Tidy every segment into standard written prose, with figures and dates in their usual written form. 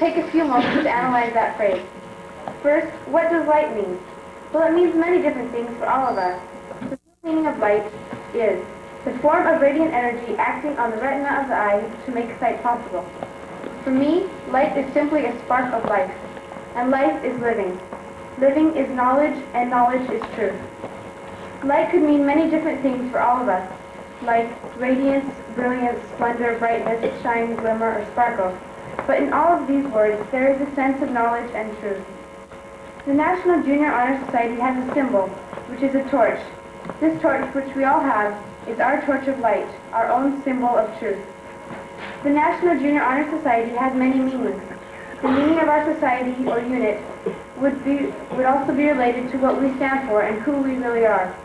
take a few moments to analyze that phrase. First, what does light mean? Well, it means many different things for all of us. The real meaning of light is the form of radiant energy acting on the retina of the eye to make sight possible. For me, light is simply a spark of life, and life is living. Living is knowledge, and knowledge is truth. Light could mean many different things for all of us, like radiance, brilliance, splendor, brightness, shine, glimmer, or sparkle. But in all of these words, there is a sense of knowledge and truth. The National Junior Honor Society has a symbol, which is a torch. This torch, which we all have, is our torch of light, our own symbol of truth. The National Junior Honor Society has many meanings. The meaning of our society or unit would also be related to what we stand for and who we really are.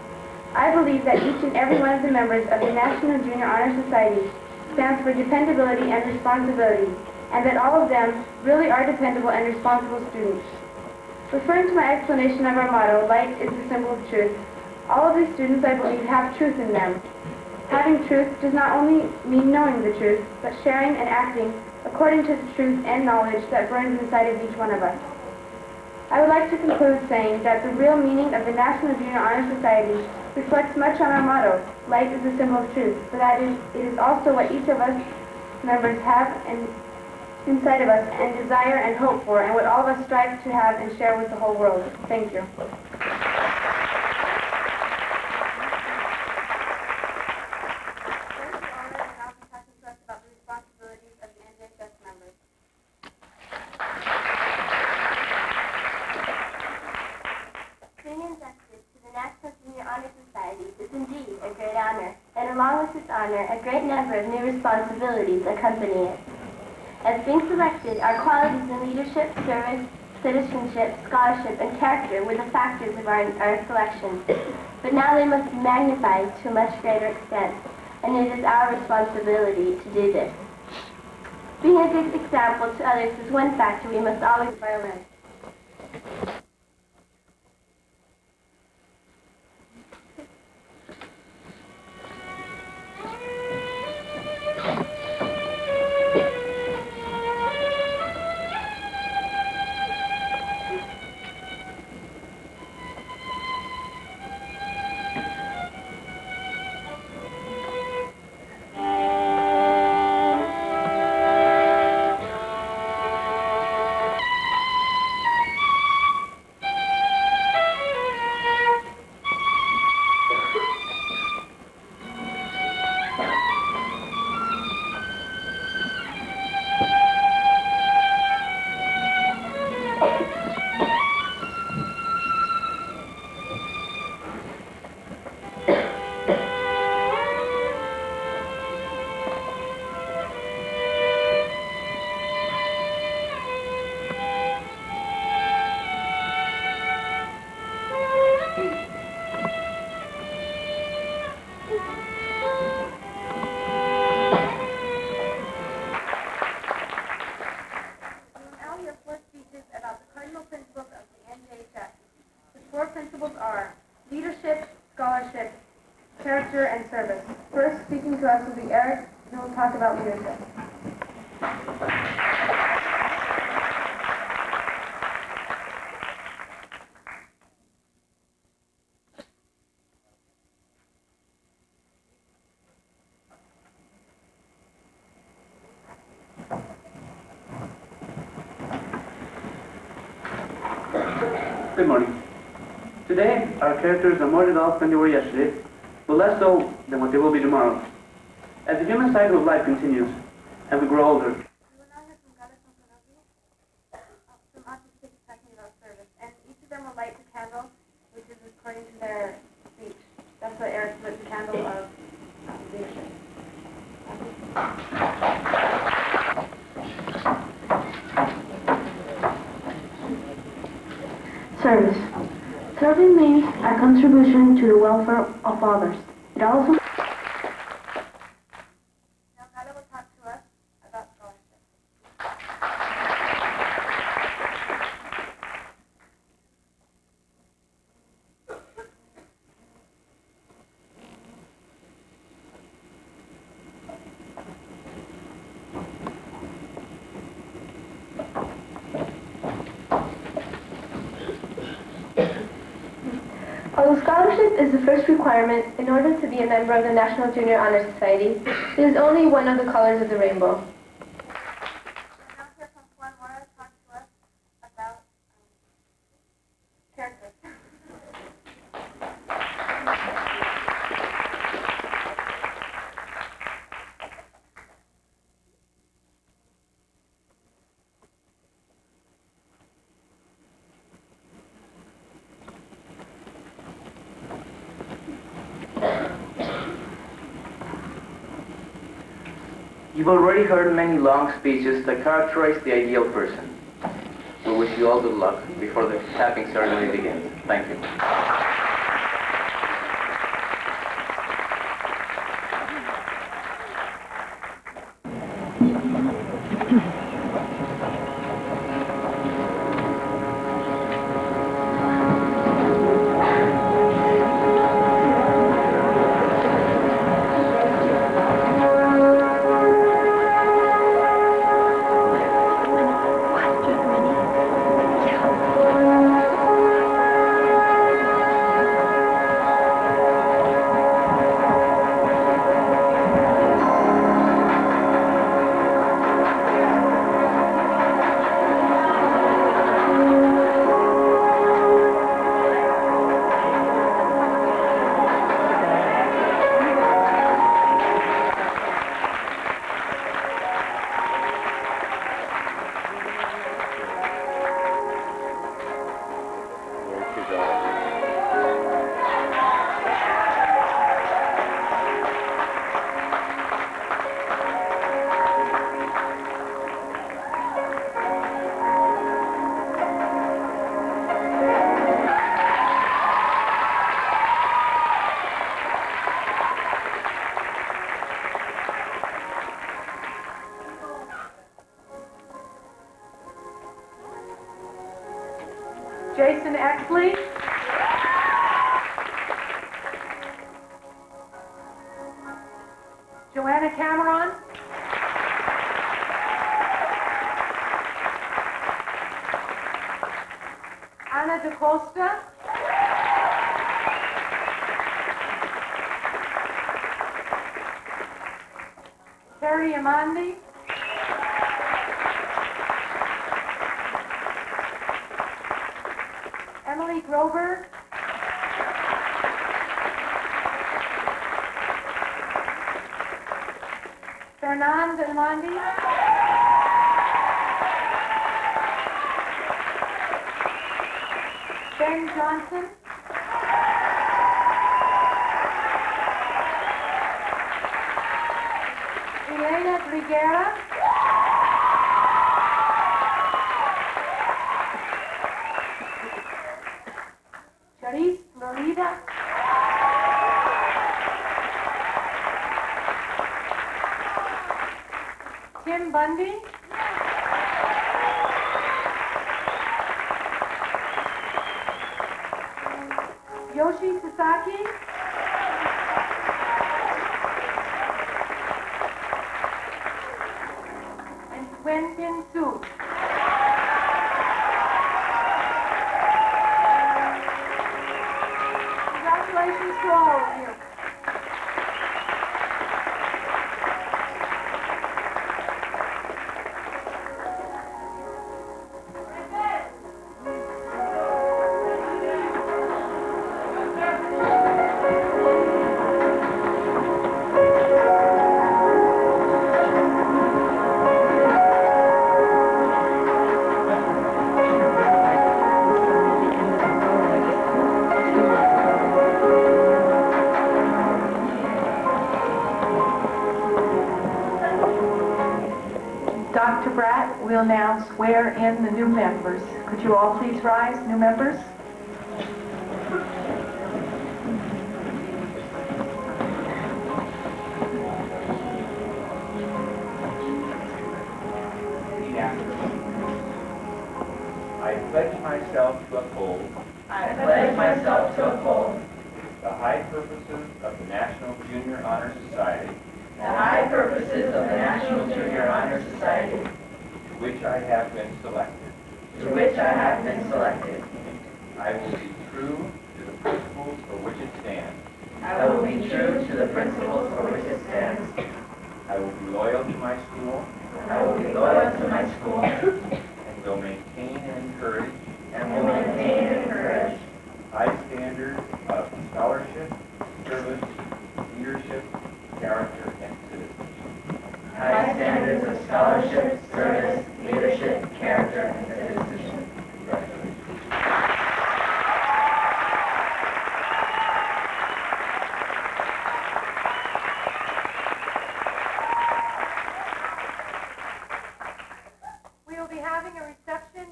I believe that each and every one of the members of the National Junior Honor Society stands for dependability and responsibility, and that all of them really are dependable and responsible students. Referring to my explanation of our motto, light is the symbol of truth, all of these students, I believe, have truth in them. Having truth does not only mean knowing the truth, but sharing and acting according to the truth and knowledge that burns inside of each one of us. I would like to conclude saying that the real meaning of the National Junior Honor Society reflects much on our motto, light is the symbol of truth, but that it is also what each of us members have inside of us and desire and hope for, and what all of us strive to have and share with the whole world. Thank you. A great number of new responsibilities accompany it. As being selected, our qualities in leadership, service, citizenship, scholarship, and character were the factors of our selection. But now they must be magnified to a much greater extent, and it is our responsibility to do this. Being a good example to others is one factor we must always violate. Character and service. First, speaking to us will be Eric, who will talk about leadership. Good morning. Today, our characters are more developed than they were yesterday, but less so than what they will be tomorrow. As the human cycle of life continues, and we grow older, We will now hear from some autistic talking about service, and each of them will light the candle, which is according to their speech. That's what Eric lit the candle of leadership. Service. Serving means our contribution to the welfare of others. It also Now, Carla will talk to us about scholarship. is the first requirement in order to be a member of the National Junior Honor Society. It is only one of the colors of the rainbow. You've already heard many long speeches that characterize the ideal person. We wish you all good luck before the tapping ceremony begins. Thank you. Jason Exley. Joanna Cameron. Anna DaCosta. Terry Amandi. Emily Groberg. Fernand Amandi. Ben Johnson. Elena Briguera. Charisse Florida. Tim Bundy. Yoshi Sasaki. And Wenpin Su. Congratulations to all of you. Dr. Bratt will now swear in the new members. Could you all please rise, new members? I pledge myself to uphold I pledge myself to uphold the high purposes of the National Junior Honor Society, the high purposes of the National Junior Honor Society, to which I have been selected. to which I have been selected. I will be true to the principles for which it stands. I will be true to the principles for which it stands. I will be loyal to my school I will be loyal to my school and will maintain and encourage and will maintain and encourage high standards of scholarship, service, leadership, character, and citizenship. high standards of scholarship, service, leadership, character, and citizenship. Congratulations. We will be having a reception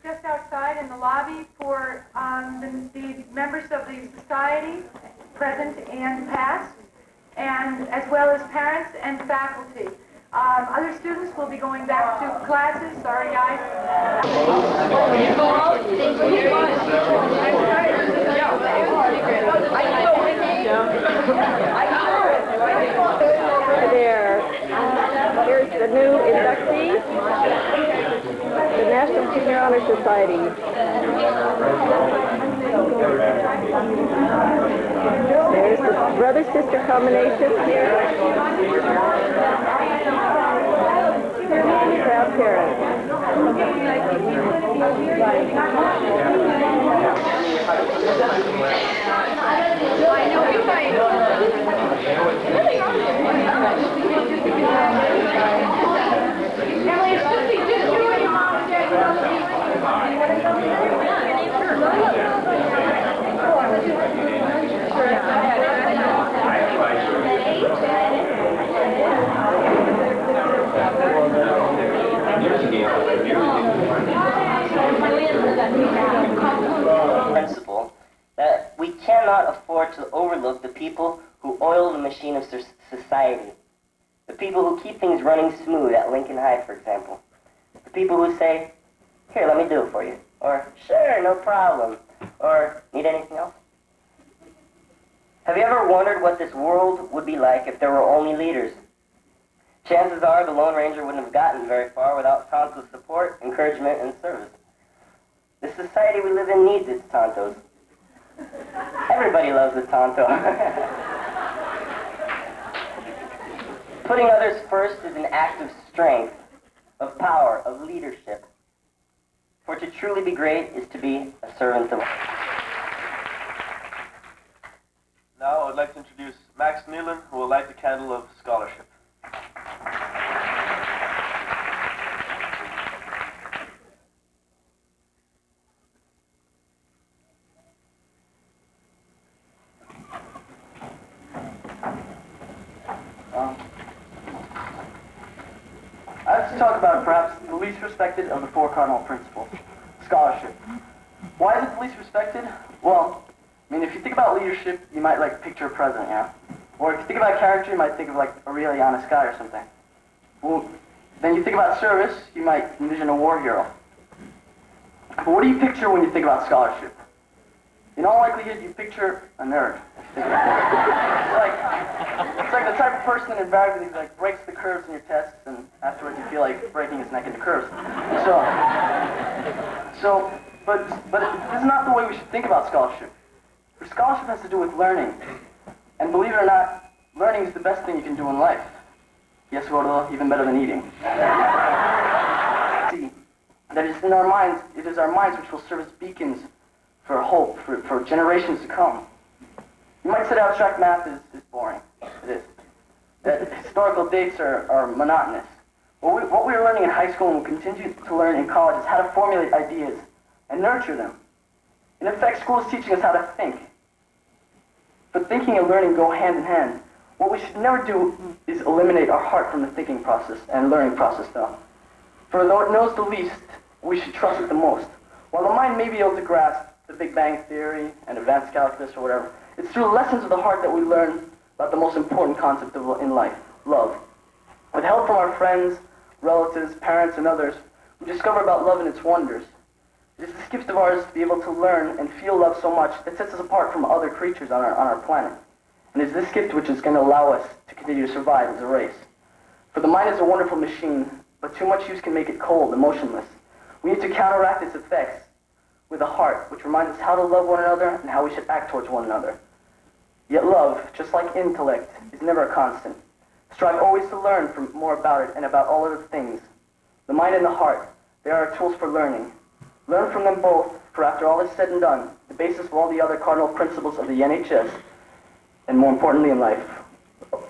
just outside in the lobby for the members of the society, present and past, and as well as parents and faculty. Other students will be going back to classes. Sorry, guys. There. Here's the new inductee, the National Junior Honor Society. There's the brother-sister combination here. Proud parents. Emily, it's just you and your mom and dad. Principle that we cannot afford to overlook the people who oil the machine of society. The people who keep things running smooth at Lincoln High, for example. The people who say, "Here, let me do it for you," or "Sure, no problem," or "Need anything else?" Have you ever wondered what this world would be like if there were only leaders? Chances are the Lone Ranger wouldn't have gotten very far without Tonto's support, encouragement, and service. The society we live in needs its Tontos. Everybody loves a Tonto. Putting others first is an act of strength, of power, of leadership. For to truly be great is to be a servant of all. Now I'd like to introduce Max Nealon, who will light the candle of scholarship. I have to talk about perhaps the least respected of the four cardinal principles, scholarship. Why is it the least respected? Well, I mean, if you think about leadership, you might like picture a president, yeah? Or if you think about character, you might think of like a really honest guy or something. Well, then you think about service, you might envision a war hero. But what do you picture when you think about scholarship? In all likelihood, you picture a nerd. If you think about it. It's like the type of person that invariably like breaks the curves in your tests, and afterwards you feel like breaking his neck into curves. But this is not the way we should think about scholarship. For scholarship has to do with learning. And believe it or not, learning is the best thing you can do in life. Yes, gordo, even better than eating. See, that is in our minds, it is our minds which will serve as beacons for hope, for generations to come. You might say abstract math is boring. It is. That historical dates are monotonous. What we are learning in high school and will continue to learn in college is how to formulate ideas and nurture them. In effect, school is teaching us how to think. But thinking and learning go hand in hand. What we should never do is eliminate our heart from the thinking process and learning process, though. For though it knows the least, we should trust it the most. While the mind may be able to grasp the Big Bang Theory and advanced calculus or whatever, it's through the lessons of the heart that we learn about the most important concept in life, love. With help from our friends, relatives, parents, and others, we discover about love and its wonders. It is this gift of ours to be able to learn and feel love so much that sets us apart from other creatures on our planet. And it is this gift which is going to allow us to continue to survive as a race. For the mind is a wonderful machine, but too much use can make it cold and motionless. We need to counteract its effects. with a heart, which reminds us how to love one another and how we should act towards one another. Yet love, just like intellect, is never a constant. Strive always to learn more about it and about all other things. The mind and the heart, they are our tools for learning. Learn from them both, for after all is said and done, the basis of all the other cardinal principles of the NHS, and more importantly in life,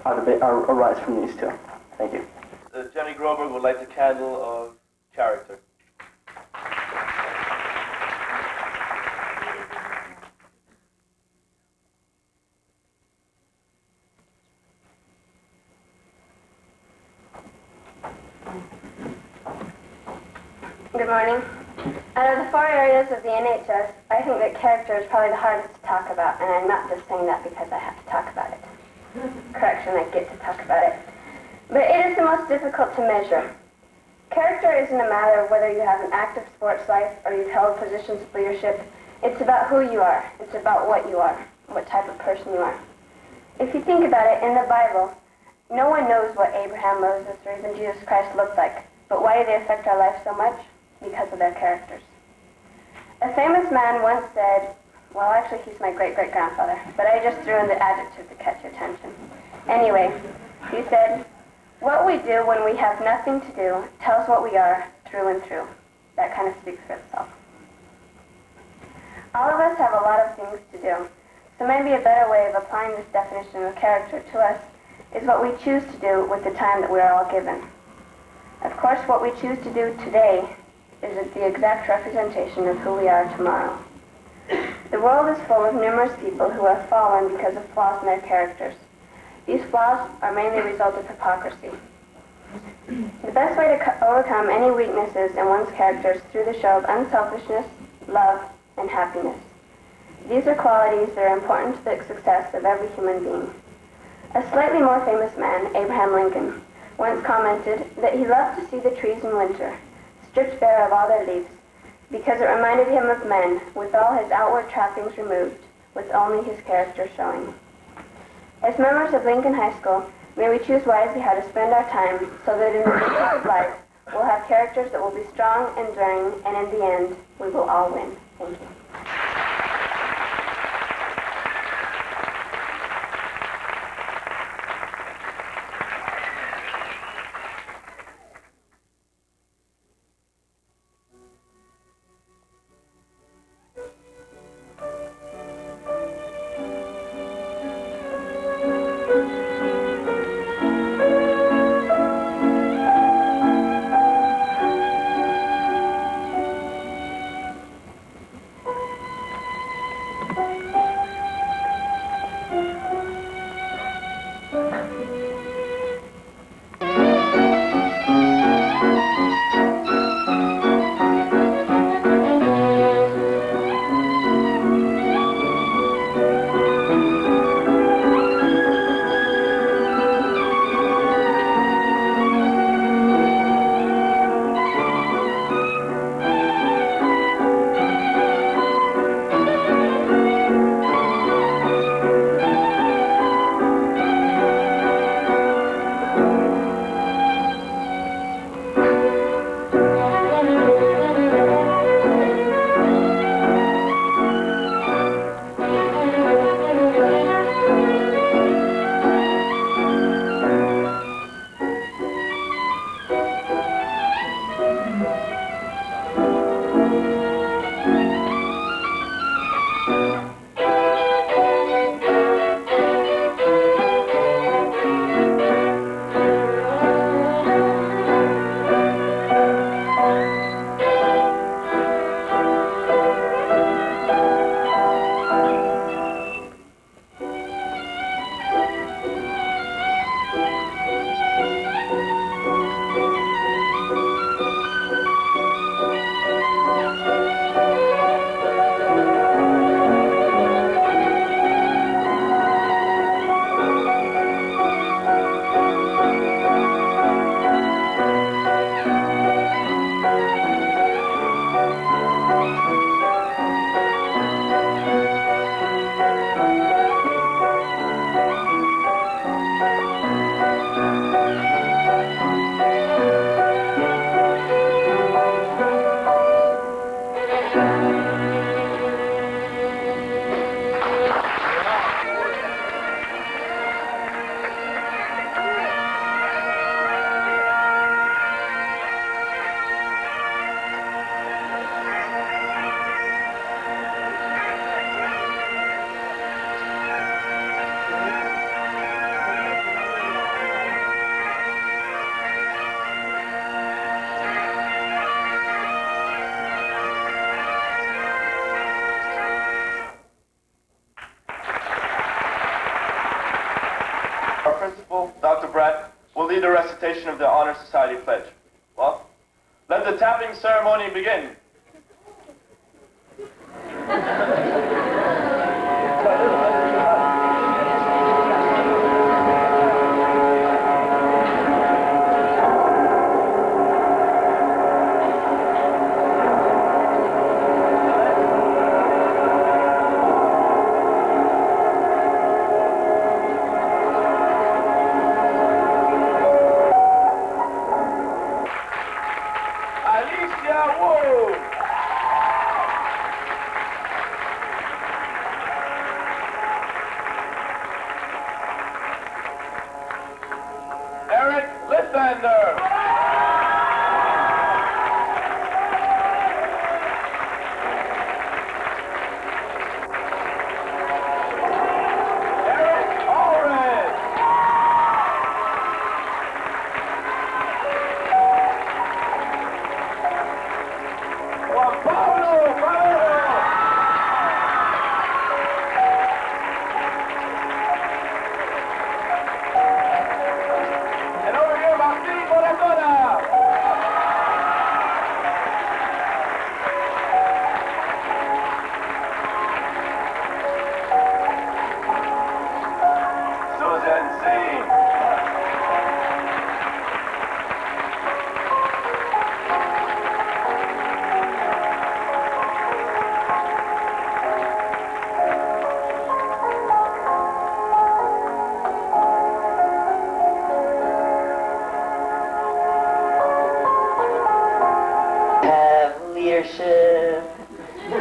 arise from these two. Thank you. Jenny Groberg would like the candle of character. Good morning. Out of the 4 areas of the NHS, I think that character is probably the hardest to talk about, and I'm not just saying that because I have to talk about it. Correction, I get to talk about it. But it is the most difficult to measure. Character isn't a matter of whether you have an active sports life or you've held positions of leadership. It's about who you are. It's about what you are, what type of person you are. If you think about it, in the Bible, no one knows what Abraham, Moses, or even Jesus Christ looked like. But why do they affect our life so much? Because of their characters. A famous man once said, well, actually, he's my great-great-grandfather, but I just threw in the adjective to catch your attention. Anyway, he said, what we do when we have nothing to do tells what we are through and through. That kind of speaks for itself. All of us have a lot of things to do, so maybe a better way of applying this definition of character to us is what we choose to do with the time that we are all given. Of course, what we choose to do today is the exact representation of who we are tomorrow. The world is full of numerous people who have fallen because of flaws in their characters. These flaws are mainly a result of hypocrisy. The best way to overcome any weaknesses in one's character is through the show of unselfishness, love, and happiness. These are qualities that are important to the success of every human being. A slightly more famous man, Abraham Lincoln, once commented that he loved to see the trees in winter, stripped bare of all their leaves, because it reminded him of men with all his outward trappings removed, with only his character showing. As members of Lincoln High School, may we choose wisely how to spend our time so that in the future of life we'll have characters that will be strong, enduring, and in the end, we will all win. Thank you. the recitation of the Honor Society Pledge. Well, let the tapping ceremony begin.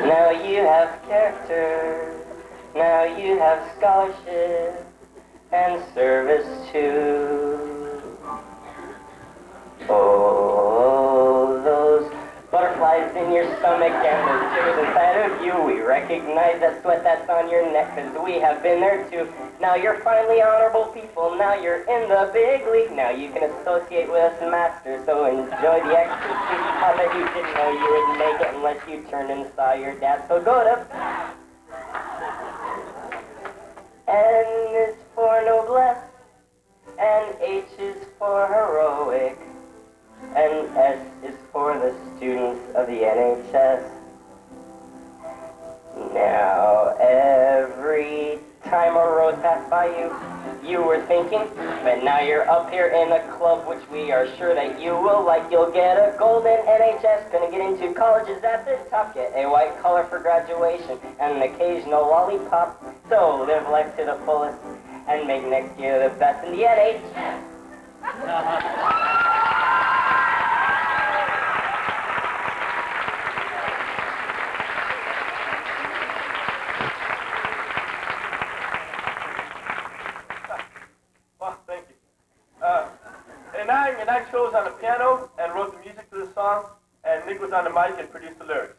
Now you have character, now you have scholarship and service too. Oh, those butterflies in your stomach and those jitters inside of you, we recognize that sweat that's on your neck, cause we have been there too. Now you're finally honorable people, now you're in the big league, now you can associate with us master, so enjoy the ecstasy. I bet you didn't know you would make it unless you turned and saw your dad, so go to N is for noblesse, and H is for heroic, and S is for the students of the NHS. Now every time a road passed by you, you were thinking, but now you're up here in a club which we are sure that you will like. You'll get a golden NHS, gonna get into colleges at the top, get a white collar for graduation, and an occasional lollipop. So live life to the fullest, and make next year the best in the NHS. And I chose on the piano and wrote the music to the song, and Nick was on the mic and produced the lyrics.